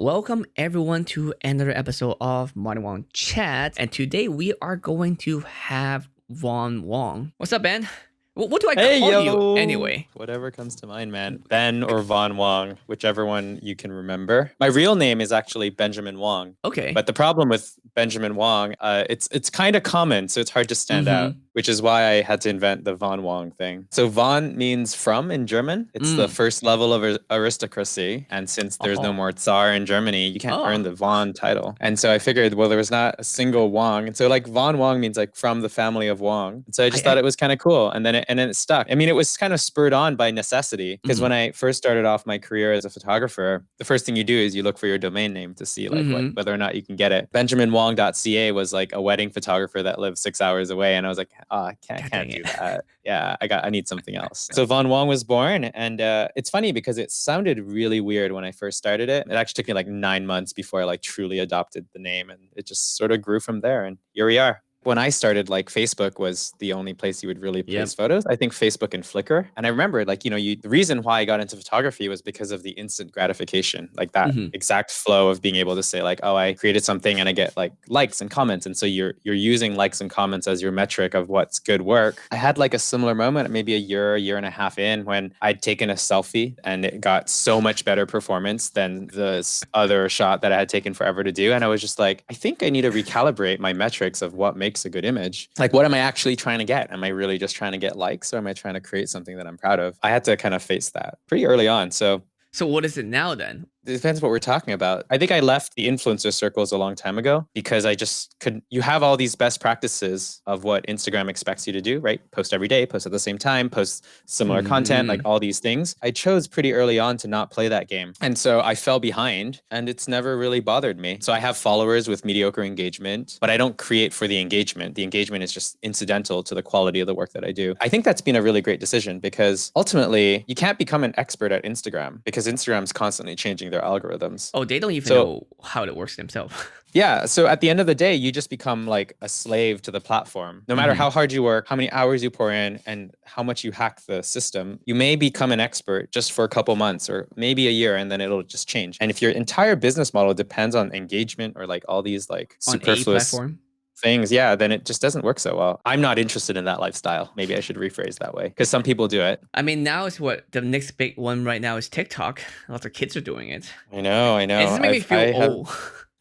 Welcome everyone to another episode of Wong Chat. And today we are going to have Wong. What's up, Ben? What do I Hey call you yo! anyway? Whatever comes to mind, man. Ben or Von Wong, whichever one you can remember. My real name is actually Benjamin Wong. Okay. But the problem with Benjamin Wong, it's kind of common, so it's hard to stand out, Mm-hmm. which is why I had to invent the Von Wong thing. So Von means from in German. It's the Mm. first level of aristocracy, and since there's no Oh. more Tsar in Germany, you can't earn Oh. the Von title. And so I figured, well, there was not a single Wong, and so like Von Wong means like from the family of Wong. And so I just thought I it was kind of cool, and then it stuck. I mean, it was kind of spurred on by necessity because when I first started off my career as a photographer, the first thing you do is you look for your domain name to see like mm-hmm. whether or not you can get it. BenjaminWong.ca was like a wedding photographer that lived 6 hours away, and I was like, oh, I God can't dang do it. that. Yeah, I need something else. So Von Wong was born, and it's funny because it sounded really weird when I first started it. It actually took me like 9 months before I like truly adopted the name, and it just sort of grew from there. And here we are. When I started, like Facebook was the only place you would really Yep. place photos. I think Facebook and Flickr. And I remember, like, the reason why I got into photography was because of the instant gratification, like that Mm-hmm. exact flow of being able to say, like, oh, I created something and I get like likes and comments. And so you're using likes and comments as your metric of what's good work. I had like a similar moment, maybe a year and a half in, when I'd taken a selfie and it got so much better performance than the other shot that I had taken forever to do. And I was just like, I think I need to recalibrate my metrics of what makes a good image. Like, what am I actually trying to get? Am I really just trying to get likes, or am I trying to create something that I'm proud of? I had to kind of face that pretty early on. So So what is it now then? it depends what we're talking about. I think I left the influencer circles a long time ago because I just couldn't. You have all these best practices of what Instagram expects you to do, right? Post every day, post at the same time, post similar content, like Mm-hmm. all these things. I chose pretty early on to not play that game. And so I fell behind, and it's never really bothered me. So I have followers with mediocre engagement, but I don't create for the engagement. The engagement is just incidental to the quality of the work that I do. I think that's been a really great decision because ultimately you can't become an expert at Instagram because Instagram's constantly changing their algorithms. Oh, they don't even So know how it works themselves. yeah, so at the end of the day, you just become like a slave to the platform. No matter Mm-hmm. how hard you work, how many hours you pour in, and how much you hack the system, you may become an expert just for a couple months or maybe a year, and then it'll just change. And if your entire business model depends on engagement or like all these like On a superfluous platform. things, yeah, then it just doesn't work so well. I'm not interested in that lifestyle. Maybe I should rephrase that way because some people do it. I mean, now is what the next big one right now is TikTok. Lots of kids are doing it. I It know. just made me I feel have old.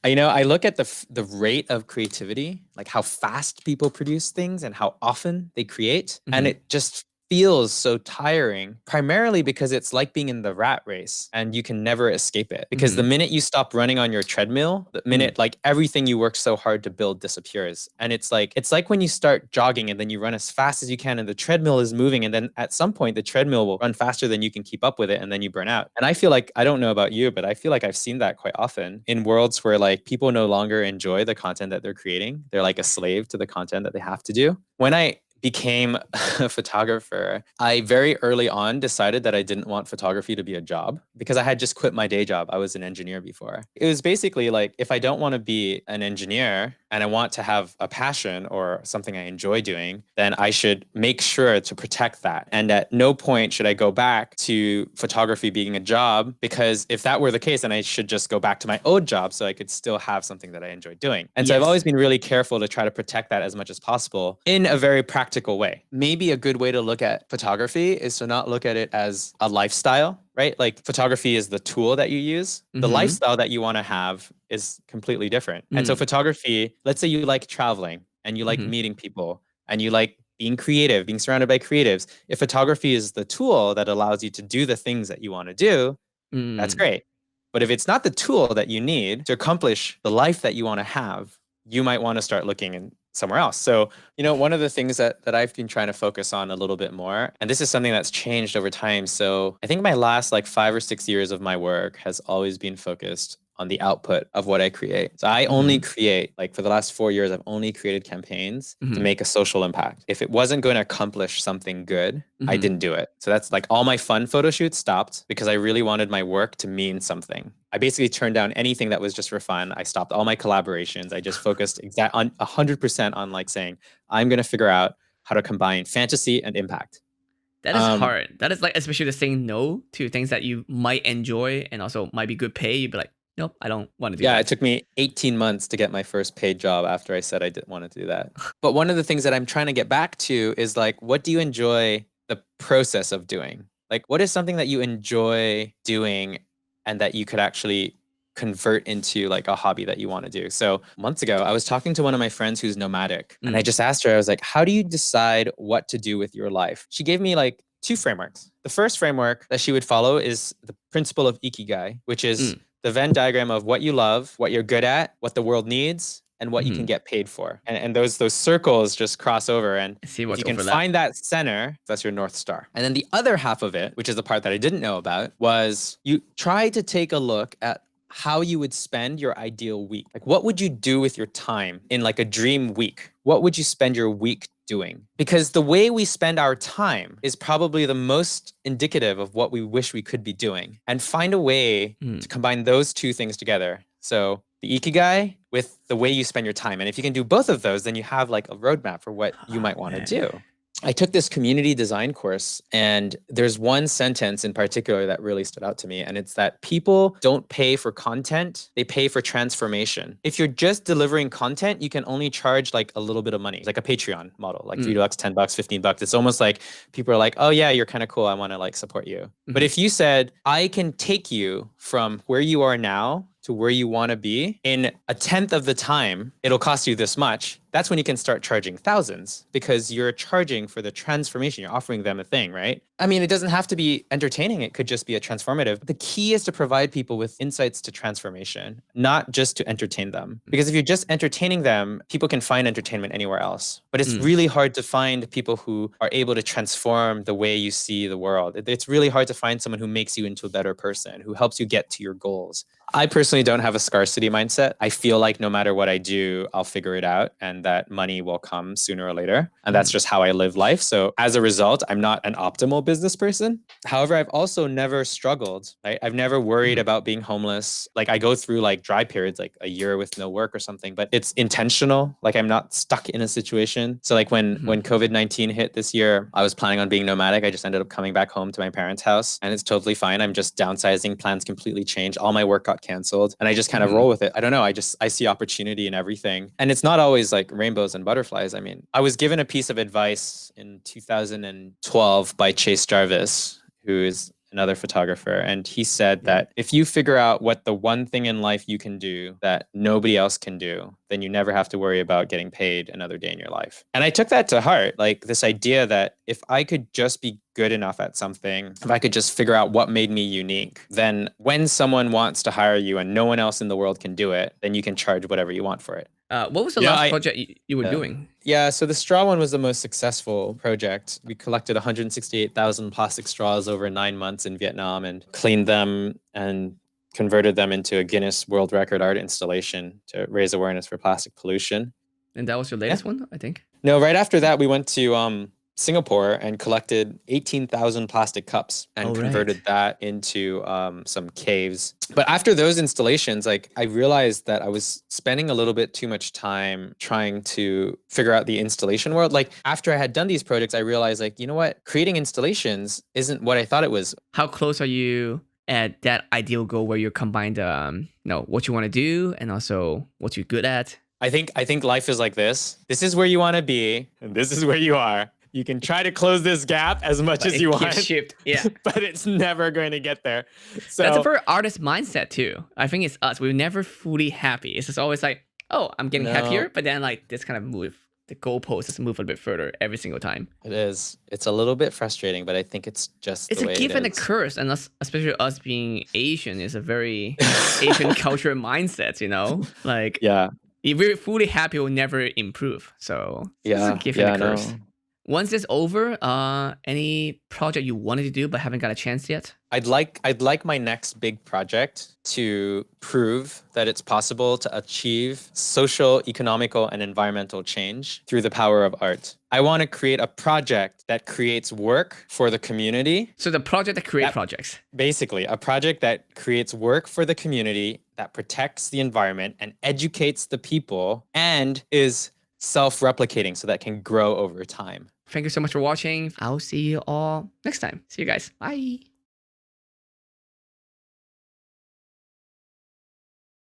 I look at the rate of creativity, like how fast people produce things and how often they create, and Mm-hmm. it just feels so tiring, primarily because it's like being in the rat race and you can never escape it. Because the Mm-hmm. minute you stop running on your treadmill, the minute like everything you worked so hard to build disappears. And it's like when you start jogging and then you run as fast as you can and the treadmill is moving, and then at some point the treadmill will run faster than you can keep up with it, and then you burn out. And I feel like, I don't know about you, but I feel like I've seen that quite often in worlds where like people no longer enjoy the content that they're creating. They're like a slave to the content that they have to do. When I became a photographer, I very early on decided that I didn't want photography to be a job because I had just quit my day job. I was an engineer before. It was basically like, if I don't want to be an engineer and I want to have a passion or something I enjoy doing, then I should make sure to protect that. And at no point should I go back to photography being a job, because if that were the case, then I should just go back to my old job so I could still have something that I enjoy doing. And so I've always been really careful to try to protect that as much as possible in a very practical way. Maybe a good way to look at photography is to not look at it as a lifestyle, right? Like, photography is the tool that you use. The Mm-hmm. lifestyle that you want to have is completely different. And so Mm. photography, let's say you like traveling and you like Mm-hmm. meeting people and you like being creative, being surrounded by creatives. If photography is the tool that allows you to do the things that you want to do, that's Mm. great. But if it's not the tool that you need to accomplish the life that you want to have, you might want to start looking in somewhere else. So, one of the things that I've been trying to focus on a little bit more, and this is something that's changed over time. So I think my last like 5 or 6 years of my work has always been focused on the output of what I create. So I only Mm-hmm. create, like, for the last 4 years, I've only created campaigns to Mm-hmm. make a social impact. If it wasn't going to accomplish something good, I Mm-hmm. didn't do it. So that's like all my fun photo shoots stopped because I really wanted my work to mean something. I basically turned down anything that was just for fun. I stopped all my collaborations. I just focused on 100% on like saying, I'm going to figure out how to combine fantasy and impact. That is Um, hard. That is like, especially the saying no to things that you might enjoy and also might be good pay. You'd be like, nope, I don't want to do Yeah, it that. took me 18 months to get my first paid job after I said I didn't want to do that. But one of the things that I'm trying to get back to is like, what do you enjoy the process of doing? Like, what is something that you enjoy doing and that you could actually convert into like a hobby that you want to do? So months ago, I was talking to one of my friends who's nomadic, and I Mm, just asked her, I was like, how do you decide what to do with your life? She gave me like two frameworks. The first framework that she would follow is the principle of ikigai, which is mm, the Venn diagram of what you love, what you're good at, what the world needs, and what you can mm. get paid for. And those circles just cross over. And See if what's you can overlap. find that center, that's your North Star. And then the other half of it, which is the part that I didn't know about, was you try to take a look at how you would spend your ideal week. Like, what would you do with your time in like a dream week? What would you spend your week doing? Because the way we spend our time is probably the most indicative of what we wish we could be doing. And find a way to Mm. combine those two things together. So the ikigai with the way you spend your time. And if you can do both of those, then you have like a roadmap for what you Oh, might want to man. do. I took this community design course, and there's one sentence in particular that really stood out to me. And it's that people don't pay for content, they pay for transformation. If you're just delivering content, you can only charge like a little bit of money, like a Patreon model, like Mm, $3, $10, $15. It's almost like people are like, oh, yeah, you're kind of cool. I want to like support you. But mhm. if you said, I can take you from where you are now to where you want to be in a tenth of the time, it'll cost you this much. That's when you can start charging thousands, because you're charging for the transformation. You're offering them a thing, right? I mean, it doesn't have to be entertaining. It could just be a transformative. The key is to provide people with insights to transformation, not just to entertain them. Because if you're just entertaining them, people can find entertainment anywhere else. But it's Mm, really hard to find people who are able to transform the way you see the world. It's really hard to find someone who makes you into a better person, who helps you get to your goals. I personally don't have a scarcity mindset. I feel like no matter what I do, I'll figure it out and that money will come sooner or later. And that's mm, just how I live life. So as a result, I'm not an optimal business person. However, I've also never struggled. Right? I've never worried mhm, about being homeless. Like I go through like dry periods, like a year with no work or something, but it's intentional. Like I'm not stuck in a situation. So like when mhm. COVID-19 hit this year, I was planning on being nomadic. I just ended up coming back home to my parents' house, and it's totally fine. I'm just downsizing. Plans completely changed. All my work got canceled, and I just kind of roll Mhm. with it. I don't know. I see opportunity in everything, and it's not always like rainbows and butterflies. I mean, I was given a piece of advice in 2012 by Chase Jarvis, who is another photographer, and he said Yeah. that if you figure out what the one thing in life you can do that nobody else can do, then you never have to worry about getting paid another day in your life. And I took that to heart, like this idea that if I could just be good enough at something, if I could just figure out what made me unique, then when someone wants to hire you and no one else in the world can do it, then you can charge whatever you want for it. What was the Yeah, last I project you were yeah. doing? Yeah, so the straw one was the most successful project. We collected 168,000 plastic straws over 9 months in Vietnam and cleaned them and converted them into a Guinness World Record art installation to raise awareness for plastic pollution. And that was your Yeah. latest one, I think. No, right after that, we went to Singapore and collected 18,000 plastic cups and Oh, right. converted that into some caves. But after those installations, like I realized that I was spending a little bit too much time trying to figure out the installation world. Like after I had done these projects, I realized like, you know what? Creating installations isn't what I thought it was. How close are you at that ideal goal where you combine the, what you want to do and also what you're good at? I think life is like this. This is where you want to be, and this is where you are. You can try to close this gap as much But as you it keeps want, shift. Yeah. but it's never going to get there. That's a So very artist mindset too. I think it's us. We're never fully happy. It's just always like, oh, I'm getting no, happier, but then like this kind of move. The goalpost just move a bit further every single time. it is. It's a little bit frustrating, but I think it's just It's the a way it gift and a is. curse, and us, especially us being Asian, is a very Asian culture mindset. Like Yeah, if we're fully happy, we'll never improve. So it's a yeah, gift and a yeah, curse. no. Once it's over, any project you wanted to do but haven't got a chance yet? I'd like my next big project to prove that it's possible to achieve social, economical, and environmental change through the power of art. I want to create a project that creates work for the community. So the project that create That projects. basically a project that creates work for the community, that protects the environment and educates the people, and is self-replicating so that can grow over time. Thank you so much for watching. I'll see you all next time. See you guys. Bye.